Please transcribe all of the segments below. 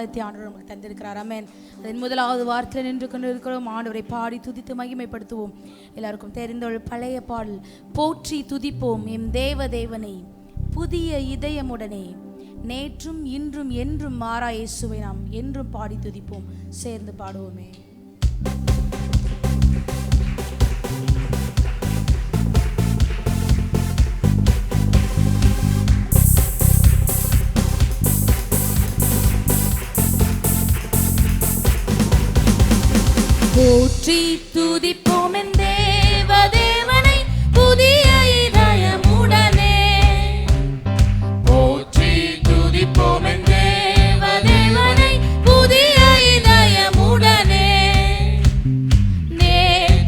அதிகாரத்தை ஆண்டவர் நமக்கு தந்திருக்கிறார். ஆமென். அதன் முதலாவது வார்த்தையில் நின்று கொண்டு இருக்கிறோம். ஆண்டவரை பாடி துதித்து மகிமைப்படுத்துவோம். எல்லாருக்கும் தெரிந்த ஒரு பழைய பாடல், போற்றி துதிப்போம் எம் தேவ தேவனை புதிய இதயமுடனே, நேற்றும் இன்றும் என்றும் மாறா இயேசுவை நாம் என்றும் பாடி துதிப்போம். சேர்ந்து பாடுவோமே. போற்றி துதிப்போம் என் தேவ தேவனை புதிய இதயமுடனே, போற்றி துதிப்போம் என் தேவ தேவனை புதிய இதயமுடனே, நேற்றும்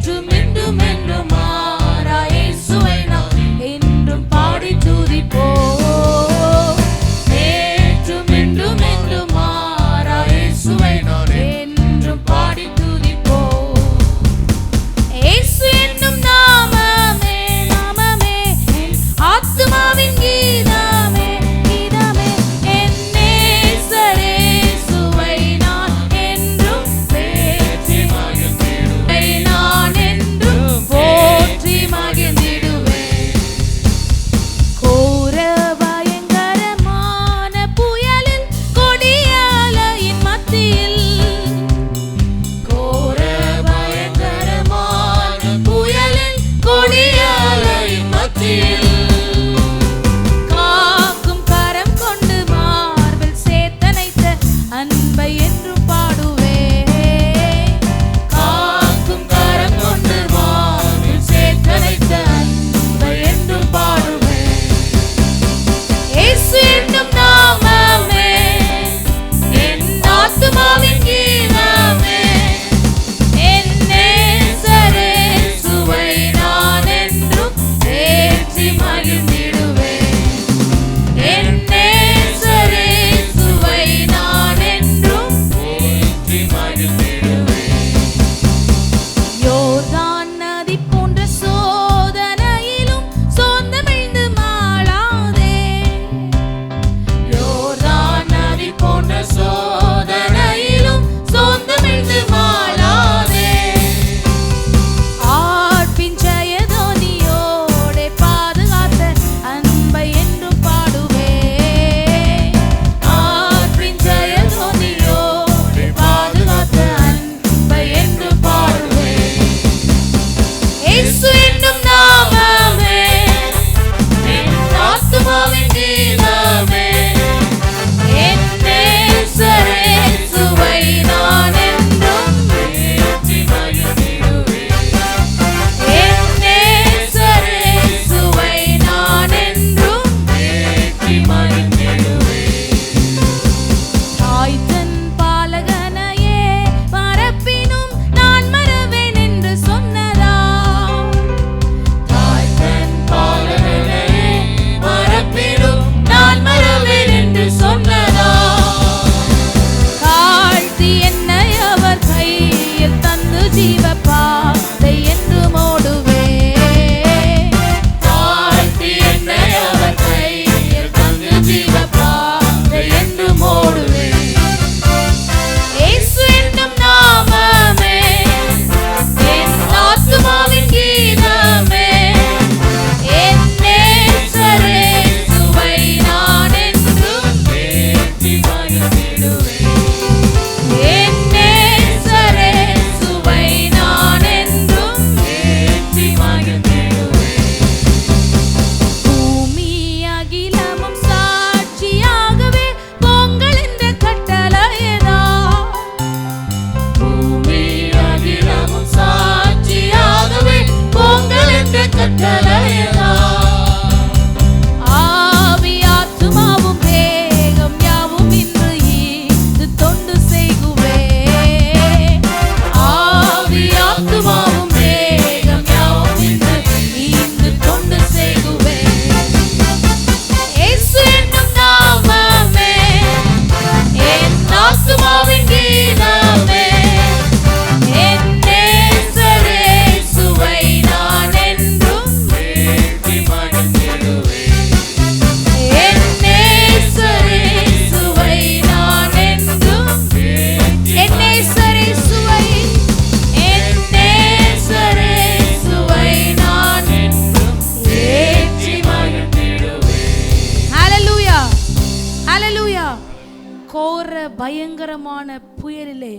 பயங்கரமான புயலிலே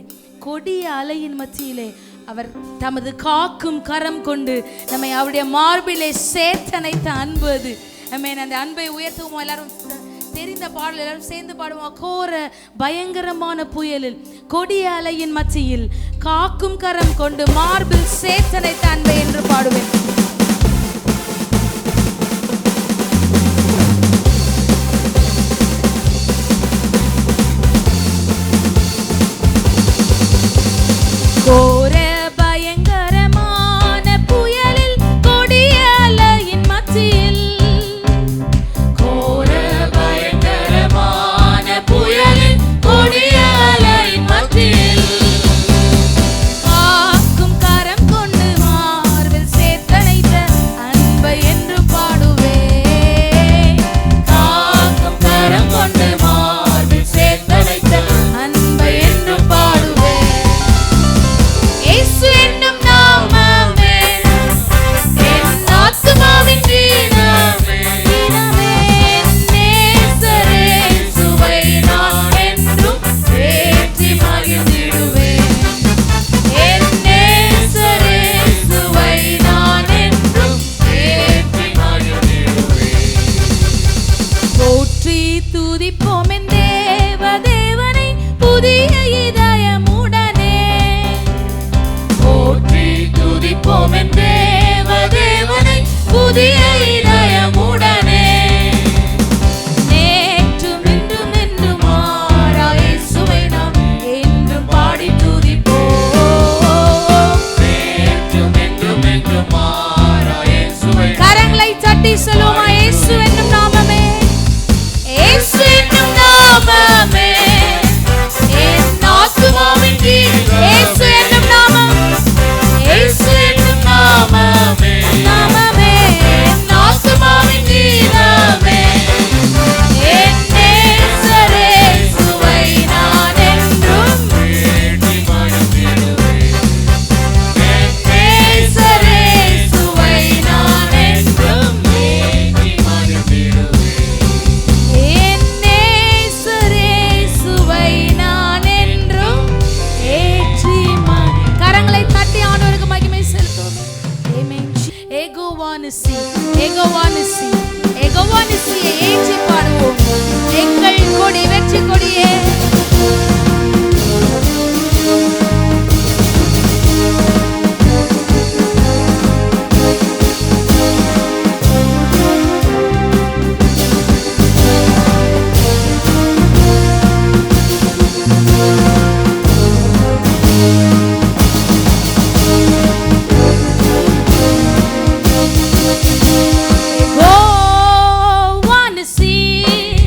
கொடிய அலையின் மத்தியிலே அவர் தமது காக்கும் கரம் கொண்டு நம்மை அவருடைய மார்பிலே சேர்த்தனைத்த அன்பு அது. ஆமென். அந்த அன்பை உயர்த்துவோம். எல்லாரும் தெரிந்த பாடல் எல்லாரும் சேர்ந்து பாடுவோம். கோர பயங்கரமான புயலில் கொடிய அலையின் மத்தியில் காக்கும் கரம் கொண்டு மார்பில் சேர்த்தனைத்த அன்பை என்று பாடுவேன். கோர பயங்கரமான புயலில் கொடிய அலையின் மத்தியில் கோர பயங்கரமான புயலில் கொடிய அலையின் மத்தியில் காக்கும் கரம் கொண்டு மார்பில் சேர்த்தனைத்த அன்பை என்று பாடுவேன். காக்கும் கரம் கொண்டு மார்பில் சேர்த்தனைத்த அன்பை என்று பாடுவேன். துதிப்போம் என் தேவனை புதிய இதயமுடனே. போற்றி துதிப்போம் என் தேவனை புதிய இதயமுடனே. நேற்றும் இன்றும் என்றும் மாறா இயேசுவை நாம் என்றும் பாடி துதிப்போம். நேற்றும் இன்றும் என்றும் மாறா இயேசுவை. கரங்களை தட்டி சொல்லுவோமா? இயேசு என்னும் நாமமே, இயேசு என்னும் நாமமே என் ஆத்துமாவின் கீதம். இயேசு என்னும் நாமம், இயேசு என்னும் நாமமே நாமமே என் ஆத்துமாவின் கீதமே. என் நேசரே இயேசுவை நான் என்றும் ஏற்றி மகிழ்ந்திடுவேன். என் நேசரே இயேசுவை நான் என்றும் ஏற்றி மகிழ்ந்திடுவேன். கரங்களை தட்டி ஆண்டவருக்கு மகிமை செலுத்துவோம். ஏகோவானிசியை ஏற்றி பாடுவோம். எங்கள் கொடி வெற்றி கொடியே. Go on to see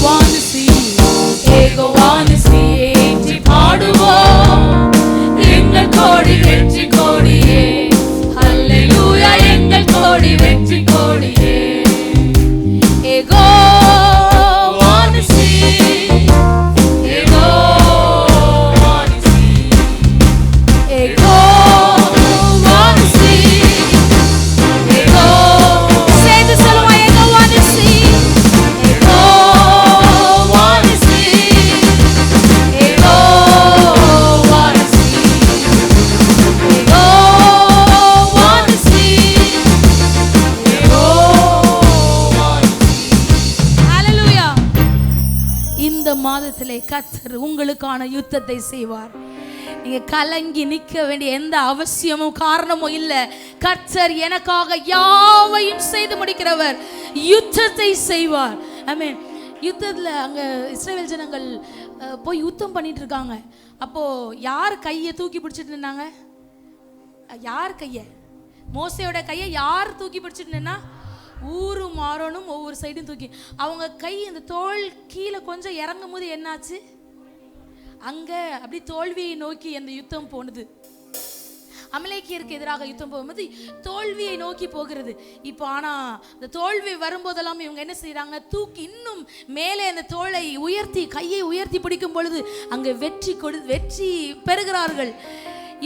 ஏகோவானிசி ஏகோவானிசி ஏற்றி பாடுவோம் எங்கள் கோடி வெற்றி கோடியே. ஹல்லேலூயா எங்கள் கோடி வெற்றி கோடியே. ஏகோவானிசி ஏகோவானிசி ஏகோவானிசி ஏகோ சேர்ந்து சொல்லுவோம் ஏகோவானிசி ஏகோவானிசி ஏகோவானிசி ஏகோவானிசி ஏகோவானிசி. ஹல்லேலூயா. இந்த மாதத்திலே கர்த்தர் உங்களுக்கான யுத்தத்தை செய்வார். நீங்க கலங்கி நிற்க வேண்டிய எந்த அவசியமும் காரணமும் இல்லை. கர்த்தர் எனக்காக யாவையும் செய்து முடிக்கிறவர். யுத்தத்தை செய்வார். ஆமென். யுத்தத்தில் அங்கே இஸ்ரவேல் ஜனங்கள் போய் யுத்தம் பண்ணிட்டு இருக்காங்க. அப்போ யார் கையை தூக்கி பிடிச்சிட்டு நின்னாங்க? யார் கையை? மோசையோட கையை யார் தூக்கி பிடிச்சிட்டு நின்னா? ஊரு மாறணும் ஒவ்வொரு சைடும் தூக்கி. அவங்க கை இந்த தோல் கீழே கொஞ்சம் இறங்கும் போது என்னாச்சு? அங்க அப்படி தோல்வியை நோக்கி அந்த யுத்தம் போனது. அமலேக்கியருக்கு எதிராக யுத்தம் போகும்போது தோல்வியை நோக்கி போகிறது. இப்போ ஆனா இந்த தோல்வி வரும்போதெல்லாம் இவங்க என்ன செய்யறாங்க? தூக்கி இன்னும் மேலே அந்த தோளை உயர்த்தி கையை உயர்த்தி பிடிக்கும் பொழுது அங்க வெற்றி பெறுகிறார்கள்.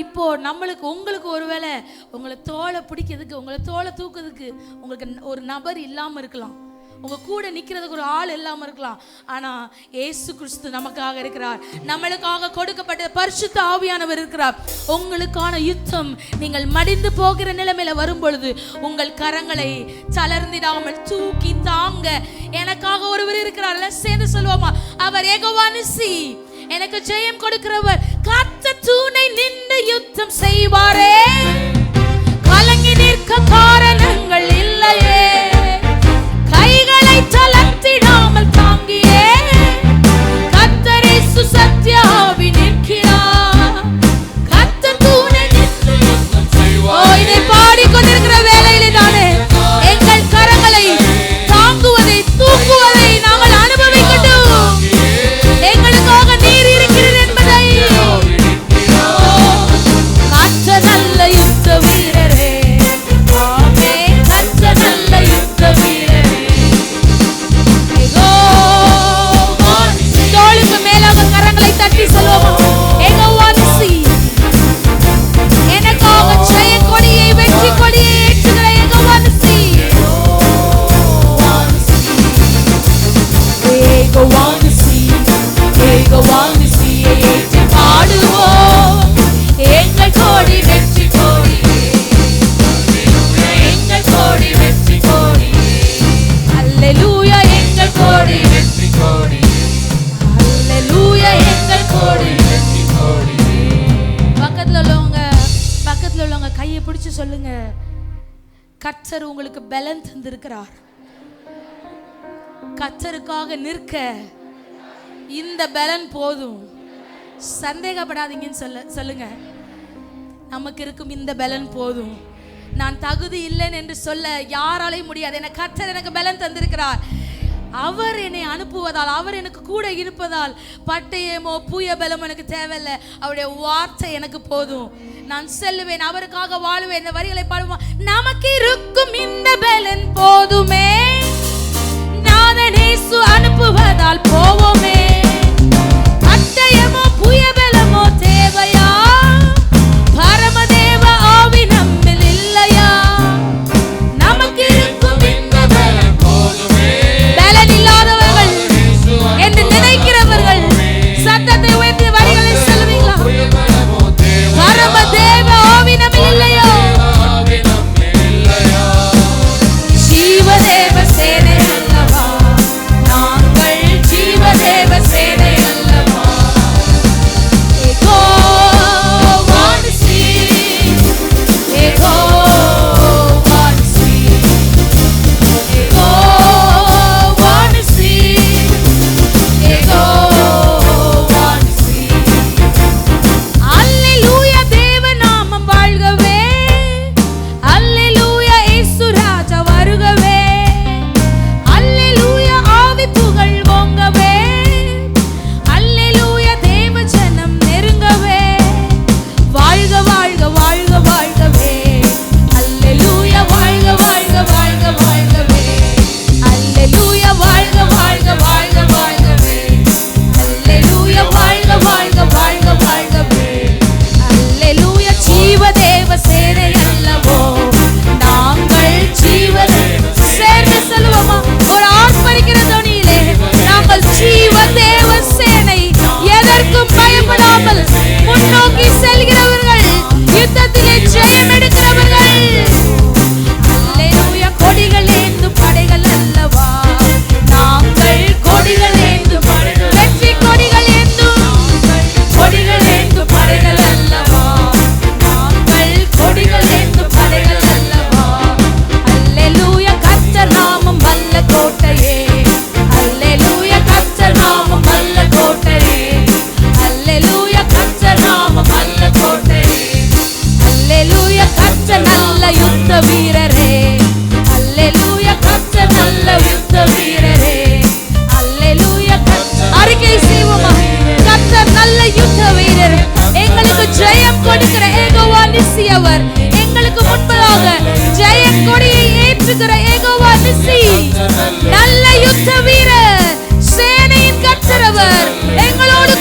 இப்போ நம்மளுக்கு உங்களுக்கு ஒருவேளை உங்களை தோலை பிடிக்கிறதுக்கு உங்களை தோலை தூக்குறதுக்கு உங்களுக்கு ஒரு நபர் இல்லாமல் இருக்கலாம். உங்க கூட நிக்கிறதுக்கு ஒரு ஆள் இல்லாம இருக்கலாம். ஆனா இயேசு கிறிஸ்து நமக்காக இருக்கிறார். நம்மளுக்காக கொடுக்கப்பட்ட பரிசுத்த ஆவியானவர் இருக்கிறார். உங்களுக்கான யுத்தம் நீங்கள் மடிந்து போகிற நிலைமையில வரும் பொழுது உங்கள் கரங்களை தளர்ந்திடாமல் தூக்கி தாங்க எனக்காக ஒருவர் இருக்கிறார். சேர்ந்து சொல்லுவோமா? அவர் ஏகோவானிசி, எனக்கு ஜெயம் கொடுக்கிறவர். கர்த்தர் தூணை நின்று யுத்தம் செய்வாரே, கலங்கி நிற்க காரணங்கள் இல்லையே, கைகளை தளர்த்திடாமல் தாங்கியே கர்த்தர் இயேசு சத்திய ஆவி நிற்கிறார். கர்த்தர் தூணை நின்று யுத்தம் செய்வாரே. இதை பாடிக்கொண்டிருக்கிற வேளையிலே தானே எங்கள் கரங்களை தாங்குவதை தூக்குவதை நாங்கள் அனுபவிக்கட்டும். எங்களுக்காக நீர் இருக்கிறீர் என்பதை. கர்த்தர் நல்ல யுத்த வீரரே, ஆமென். கர்த்தர் நல்ல யுத்த வீரரே. தோளுக்கு மேலாக கரங்களை தட்டி சொல்லுவோமா? ஏகோவானிசி, எனக்காக ஜெய கொடியை வெற்றி கொடியை ஏற்றுகிற ஏகோவானிசி. ஏகோவானிசி ஏகோவானிசியை ஏற்றி பாடுவோம் எங்கள் கோடி வெற்றி கோடியே. எங்கள் கோடி வெற்றி கோடியே. அல்லேலூயா எங்கள் கோடி வெற்றி கோடியே. அல்லேலூயா எங்கள் கோடி வெற்றி கோடியே. பக்கத்துல உள்ளவங்க கையை பிடிச்சு சொல்லுங்க, கர்த்தர் உங்களுக்கு பலன் தந்திருக்கிறார். கர்த்தருக்காக நிற்க இந்த பலன் போதும். சந்தேகப்படாதீங்கன்னு சொல்லுங்க. நமக்கு இருக்கும் இந்த பலன் போதும். நான் தகுதி இல்லைன்னு என்று சொல்ல யாராலையும் முடியாது. எனக்கு கர்த்தர் எனக்கு பலன் தந்திருக்கிறார். அவர் என்னை அனுப்புவதால், அவர் எனக்கு கூட இருப்பதால் பட்டயமோ புய பலமோ எனக்கு தேவையில்லை. அவருடைய வார்த்தை எனக்கு போதும். நான் செல்லுவேன், அவருக்காக வாழுவேன். இந்த வரிகளை பாடுவோம். நமக்கு இருக்கும் இந்த பலன் போதுமே, நாதன் இயேசு அனுப்புவதால் போவோமே. பட்டயமோ புய பலமோ தேவையா? பரமதேவ ஆவி நம்மில் இல்லையா? நமக்கு இருக்கும் இந்த பலன் போதுமே. பலன் இல்லாதவர்கள் என்று நினைக்கிறவர்கள் சத்தத்தை உயர்த்தி வரிகளை சொல்லுவீங்களா? பரமதேவ ஆவி நம்மில் இல்லையா? ஜீவதேவ சேனை அல்லவா நாங்கள்.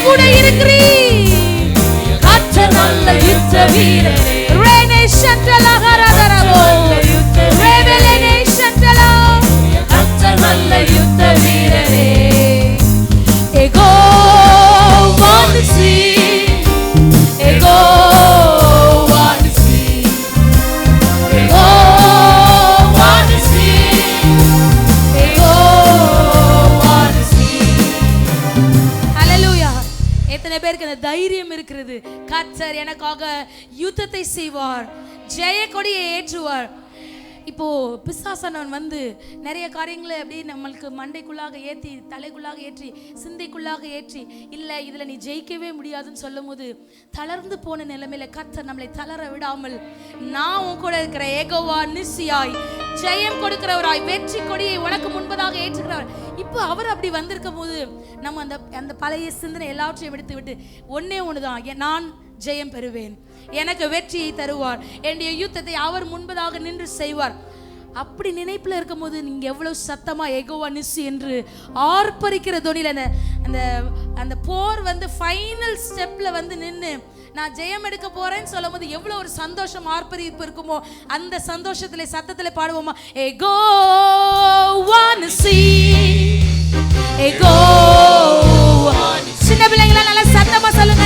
கூட இருக்கிறீர். கர்த்தர் நல்ல யுத்த வீரரே. கர்த்தர் நல்ல யுத்த வீரரே. Ego want to see, ego want to see, ego want to see, ego want to see. Hallelujah. எத்தனை பேருக்கு அந்த தைரியம் இருக்கிறது? கர்த்தர் எனக்காக யுத்தத்தை செய்வார், ஜெய கொடியை ஏற்றுவார். இப்போ பிசாசானவன் வந்து நிறைய காரியங்களை அப்படி நம்மளுக்கு மண்டைக்குள்ளாக ஏற்றி, தலைக்குள்ளாக ஏற்றி, சிந்தைக்குள்ளாக ஏற்றி, இல்லை இதில் நீ ஜெயிக்கவே முடியாதுன்னு சொல்லும் போது தளர்ந்து போன நிலைமையில கர்த்தர் நம்மளை தளர விடாமல், நான் உன் கூட இருக்கிற ஏகோவா நிசியாய், ஜெயம் கொடுக்கிறவராய், வெற்றி கொடியை உனக்கு முன்பதாக ஏற்றுகிறவர். இப்போ அவர் அப்படி வந்திருக்கும் போது நம்ம அந்த அந்த பழைய சிந்தனை எல்லாவற்றையும் எடுத்து விட்டு ஒன்னே ஒண்ணுதான், நான் ஜெயம் பெறுவேன், எனக்கு வெற்றியை தருவார், என்னுடைய யுத்தத்தை அவர் முன்பதாக நின்று செய்வார். அப்படி நினைப்புல இருக்கும் போது நீங்க எவ்வளவு சத்தமா எகோவா நிசி என்று ஆர்ப்பரிக்கிற தொனில அந்த அந்த போர் வந்து ஃபைனல் ஸ்டெப்ல வந்து நின்று நான் ஜெயம் எடுக்க போறேன்னு சொல்லும் போது எவ்வளவு ஒரு சந்தோஷம், ஆர்ப்பரிப்பு இருக்குமோ, அந்த சந்தோஷத்துல சத்தத்துல பாடுவோமா? எகோவா நிசி, எகோவா. சின்ன பிள்ளைங்களா நல்லா சத்தமா சொல்லுங்க.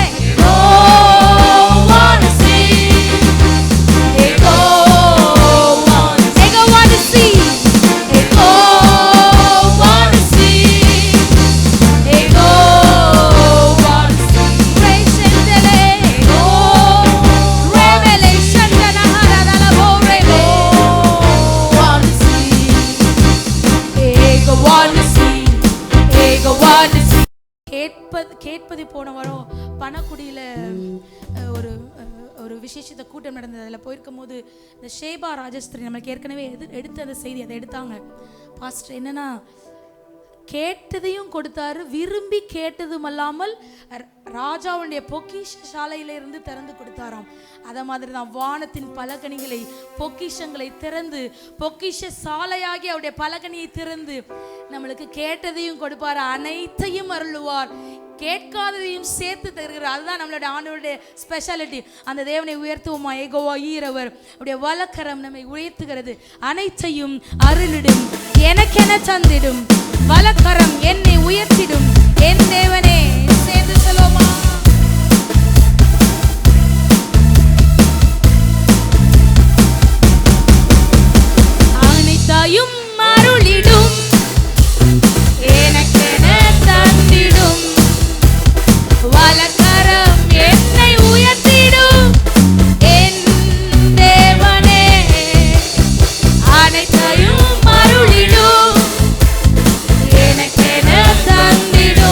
கேட்பது போன வாரம் பணக்குடியில் ஒரு ஒரு விசேஷத்தை கூட்டம் நடந்தது. அதில் போயிருக்கும் போது இந்த ஷேபா ராஜஸ்திரி நம்மளுக்கு ஏற்கனவே எடுத்த அந்த செய்தி அதை எடுத்தாங்க. பாஸ்டர் என்னன்னா, கேட்டதையும் கொடுத்தாரு, விரும்பி கேட்டதும் அல்லாமல் ராஜாவுடைய பொக்கிஷ சாலையிலிருந்து திறந்து கொடுத்தாராம். அதை மாதிரி தான் வானத்தின் பலகணிகளை, பொக்கிஷங்களை திறந்து, பொக்கிஷ சாலையாகி அவருடைய பலகணியை திறந்து நம்மளுக்கு கேட்டதையும் கொடுப்பார், அனைத்தையும் அருளுவார், கேட்காததையும் சேர்த்து தருகிறார். அதுதான் நம்மளுடைய ஆண்டவருடைய ஸ்பெஷாலிட்டி. அந்த தேவனை உயர்த்துவோமா? ஏகோவா ஈரவர், அவருடைய வலக்கரம் நம்மை உயர்த்துகிறது. அனைத்தையும் அருளிடும், எனக்கென தந்திடும், வலக்கரம் என்னை உயர்த்திடும் என் தேவனே. சேர்ந்து சொல்லுவோமா? அனைத்தையும் அருளிடும், எனக்கென தந்திடும், வலக்கரம் என்னை உயர்த்திடும் என் தேவனே. அனைத்தையும் அருளிடும், எனக்கென தந்திடும்,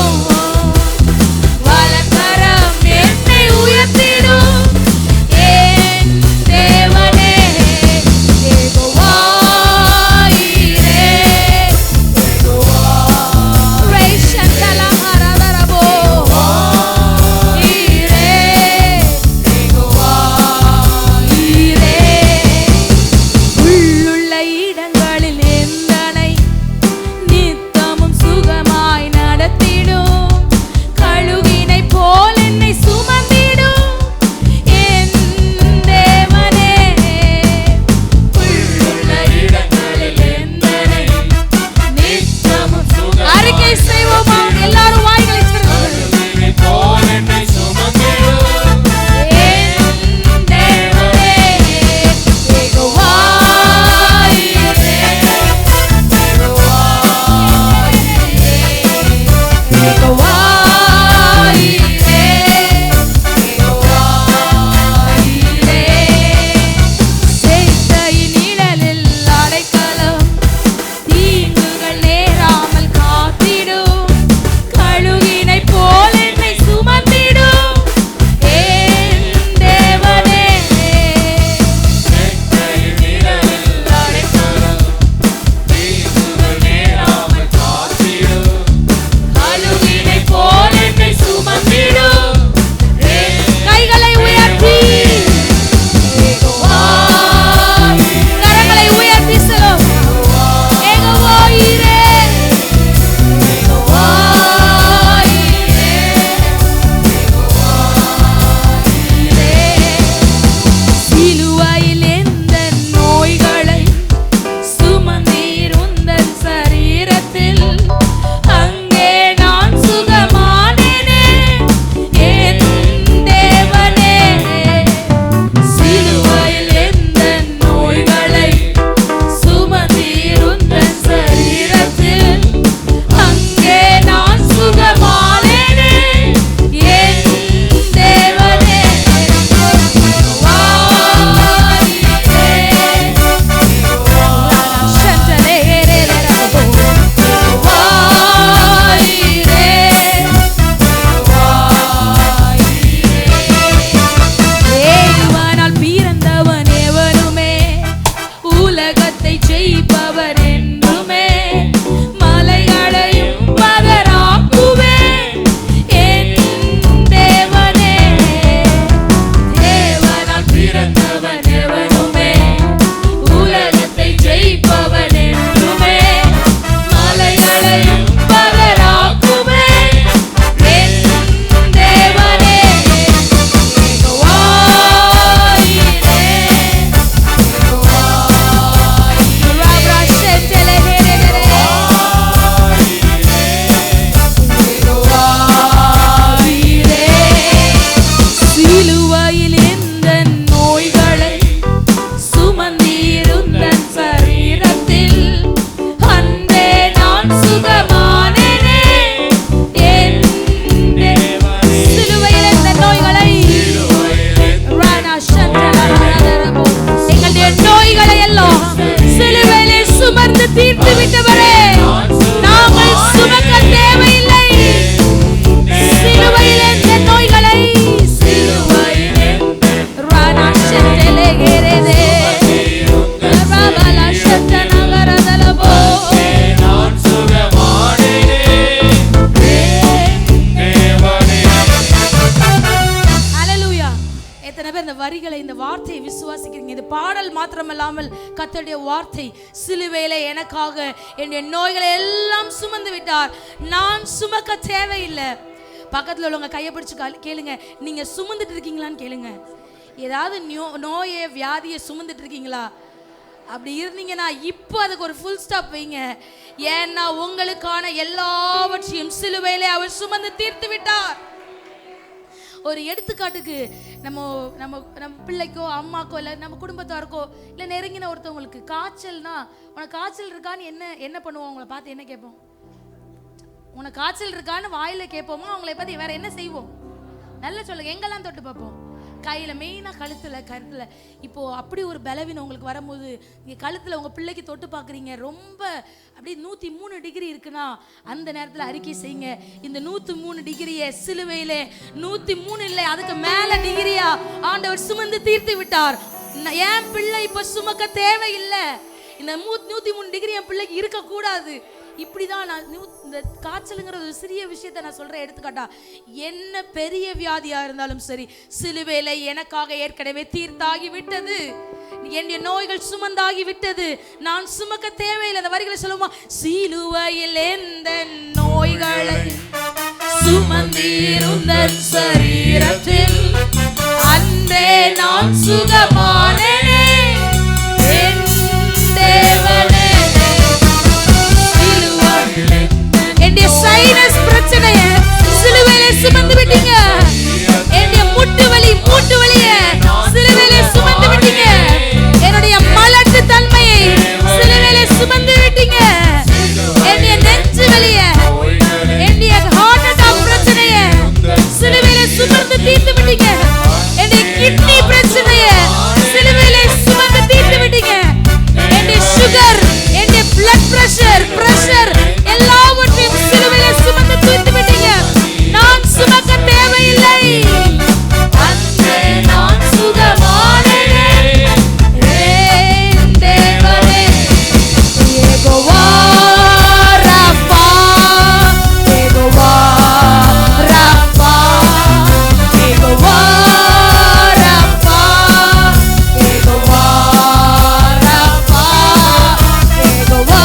வரிகளை, இந்த வார்த்தையை விசுவாசிக்கிறீங்க. இது பாடல் மாத்திரமல்லாமல் கர்த்தருடைய வார்த்தை. சிலுவையிலே எனக்காக என்னுடைய நோய்களை எல்லாம் சுமந்து விட்டார், நான் சுமக்க தேவையில்லை. பக்கத்தில் உள்ளவங்க கையை பிடிச்சு கேளுங்க, நீங்க சுமந்துட்டு இருக்கீங்களான்னு கேளுங்க. ஏதாவது நோயை வியாதியை சுமந்துட்டு இருக்கீங்களா? அப்படி இருந்தீங்கன்னா இப்போ அதுக்கு ஒரு ஃபுல் ஸ்டாப் வைங்க. ஏன்னா உங்களுக்கான எல்லாவற்றையும் சிலுவையிலே அவர் சுமந்து தீர்த்து விட்டார். ஒரு எடுத்துக்காட்டுக்கு நம்ம நம்ம நம்ம பிள்ளைக்கோ அம்மாக்கோ இல்லை நம்ம குடும்பத்தாருக்கோ இல்லை நெருங்கின ஒருத்தவங்களுக்கு காய்ச்சல்னா, உனக்கு காய்ச்சல் இருக்கான்னு என்ன பண்ணுவோம்? அவங்கள பார்த்து என்ன கேட்போம்? உனக்கு காய்ச்சல் இருக்கான்னு வாயில கேட்போமோ? அவங்கள பார்த்து வேற என்ன செய்வோம்? நல்லா சொல்லுங்க. எங்கெல்லாம் தொட்டு பார்ப்போம்? கையில், மெயினாக கழுத்தில். இப்போ அப்படி ஒரு பலவீனம் உங்களுக்கு வரும்போது நீங்கள் கழுத்தில் உங்கள் பிள்ளைக்கு தொட்டு பார்க்குறீங்க, ரொம்ப அப்படி 103 டிகிரி இருக்குன்னா அந்த நேரத்தில் அறிக்கை செய்யுங்க, இந்த 103 டிகிரியை சிலுவையிலே 103 இல்லை அதுக்கு மேலே டிகிரியா ஆண்டவர் சுமந்து தீர்த்து விட்டார். என் பிள்ளை இப்போ சுமக்க தேவையில்லை. இந்த 103 டிகிரி என் பிள்ளைக்கு இருக்கக்கூடாது. இப்படிதான் நான் இந்த காய்ச்சலுங்கிற ஒரு சிறிய விஷயத்தை நான் சொல்றேன் எடுத்துக்காட்டா. என்ன பெரிய வியாதியா இருந்தாலும் சரி, சிலுவையில எனக்காக ஏற்கனவே தீர்த்தாகி விட்டது. என்னுடைய நோய்கள் சுமந்தாகி விட்டது, நான் சுமக்க தேவையில்லை. அந்த வரிகளை சொல்லுமா, சிலுவையில் எந்த நோய்களை சுமந்தீருந்த சரீரத்தில் அன்றே நான் சுகமானேனே என் தேவனே. என்னுடைய சைனஸ் பிரச்சனைய சிலுவையிலே சுமந்து விட்டீங்க. என்னுடைய மூட்டு வலிய சிலுவையிலே சுமந்து விட்டீங்க. என்னுடைய மலட்டு தன்மையை சிலுவையிலே சுமந்து விட்டீங்க. என்னுடைய நெஞ்சு வலிய, என்னுடைய ஹார்ட் அட்டாக் பிரச்சனைய சிலுவையிலே சுமந்து தீர்த்து விட்டீங்க. என்னுடைய கிட்னி பிரச்சனைய சிலுவையிலே சுமந்து தீர்த்து விட்டீங்க. என்னுடைய சுகர், என்னுடைய பிளட் பிரஷர் எல்லாவற்றையும் சிலுவையிலே சுமந்து தீர்த்து விட்டீங்க. நான் சுமக்க தேவையில்லை, அன்றே நான் சுகமானேனே என் தேவனே. யெகோவா ராஃபா, யெகோவா ராஃபா, யெகோவா ராஃபா, யெகோவா ராஃபா, யெகோவா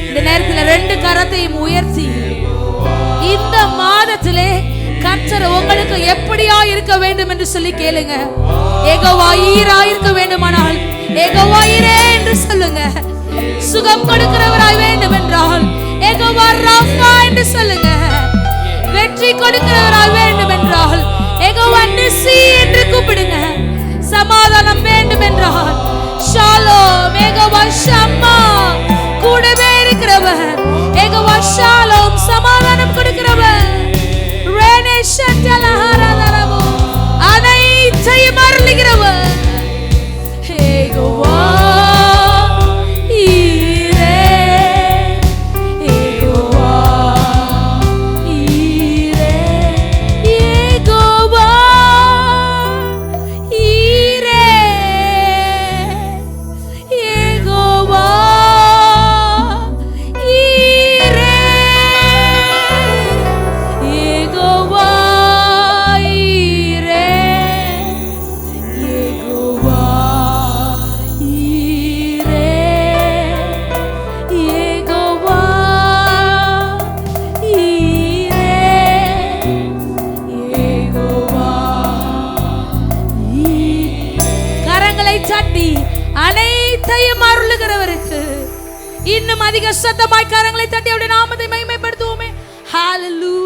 இந்த நேரத்தில் 2 கரத்தையும் உயர்த்தி இந்த மாதத்திலே கர்த்தர் உங்களுக்கு எப்படியா இருக்க வேண்டும் என்று சொல்லி கேளுங்க. யெகோவா ஈரா இருக்க வேண்டுமானால் யெகோவா ஈரே என்று சொல்லுங்க. சுகம் கொடுக்கிறவராய் வேண்டும் என்றால் யெகோவா ராஃபா என்று சொல்லுங்க. வெற்றி கொடுக்கிறவராய் வேண்டும் என்றால் யெகோவா நிசி என்று கூப்பிடுங்க. சமாதானம் வேண்டும் என்றால் ஷாலோம், யெகோவா ஷம்மா கூடவே இருக்கிறவர், யெகோவா ஷாலோம் சமாதானம் கொடுக்கிறவர். ரேனே ஷட்டலஹரலரபோ அனைத்தையும் அருளுகிறவர். யெகோவா ஈரே, யெகோவா ஈரே, யெகோவா ஈரே, யெகோவா இன்னும் அதிக சத்தமாய் கரங்களை தட்டி அவருடைய நாமத்தை மகிமைப்படுத்துவோமே. ஹalleluya.